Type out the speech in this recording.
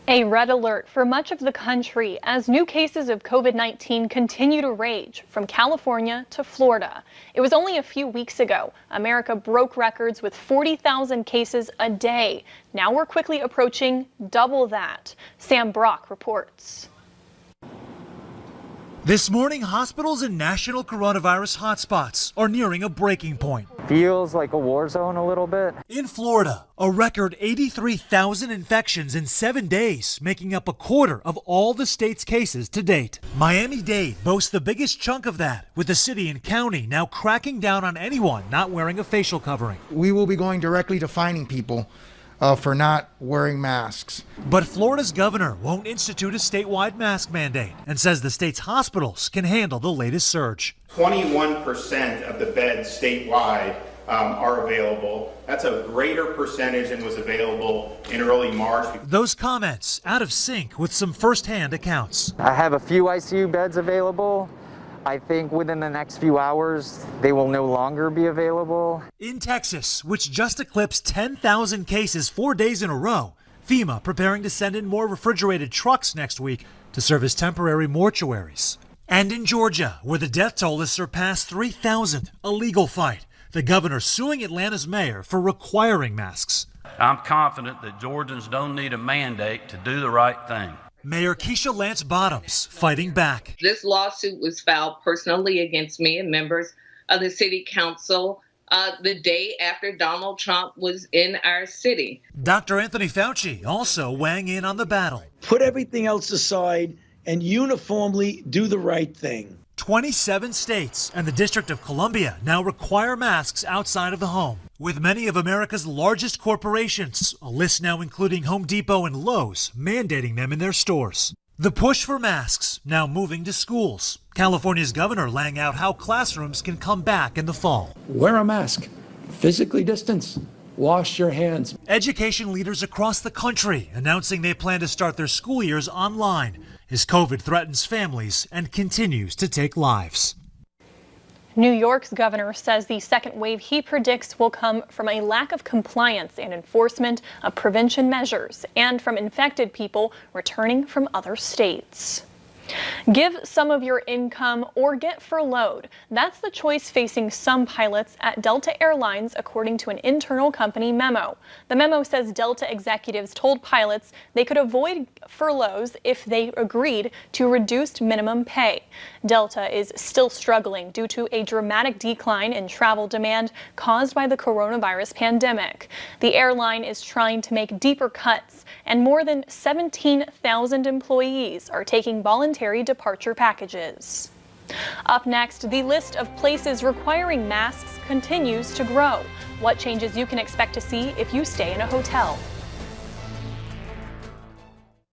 A red alert for much of the country as new cases of COVID-19 continue to rage from California to Florida. It was only a few weeks ago America broke records with 40,000 cases a day. Now we're quickly approaching double that. Sam Brock reports. This morning, hospitals and national coronavirus hotspots are nearing a breaking point. Feels like a war zone a little bit. In Florida, a record 83,000 infections in 7 days, making up a quarter of all the state's cases to date. Miami-Dade boasts the biggest chunk of that, with the city and county now cracking down on anyone not wearing a facial covering. We will be going directly to fining people for not wearing masks. But Florida's governor won't institute a statewide mask mandate and says the state's hospitals can handle the latest surge. 21% of the beds statewide are available. That's a greater percentage than was available in early March. Those comments out of sync with some firsthand accounts. I have a few ICU beds available. I think within the next few hours, they will no longer be available. In Texas, which just eclipsed 10,000 cases 4 days in a row, FEMA preparing to send in more refrigerated trucks next week to serve as temporary mortuaries. And in Georgia, where the death toll has surpassed 3,000, a legal fight. The governor suing Atlanta's mayor for requiring masks. I'm confident that Georgians don't need a mandate to do the right thing. Mayor Keisha Lance Bottoms fighting back. This lawsuit was filed personally against me and members of the city council the day after Donald Trump was in our city. Dr. Anthony Fauci also weighing in on the battle. Put everything else aside and uniformly do the right thing. 27 states and the District of Columbia now require masks outside of the home, with many of America's largest corporations, a list now including Home Depot and Lowe's, mandating them in their stores. The push for masks now moving to schools. California's governor laying out how classrooms can come back in the fall. Wear a mask, physically distance, wash your hands. Education leaders across the country announcing they plan to start their school years online as COVID threatens families and continues to take lives. New York's governor says the second wave he predicts will come from a lack of compliance and enforcement of prevention measures and from infected people returning from other states. Give some of your income or get furloughed. That's the choice facing some pilots at Delta Airlines, according to an internal company memo. The memo says Delta executives told pilots they could avoid furloughs if they agreed to reduced minimum pay. Delta is still struggling due to a dramatic decline in travel demand caused by the coronavirus pandemic. The airline is trying to make deeper cuts, and more than 17,000 employees are taking voluntary departure packages. Up next, the list of places requiring masks continues to grow. What changes you can expect to see if you stay in a hotel.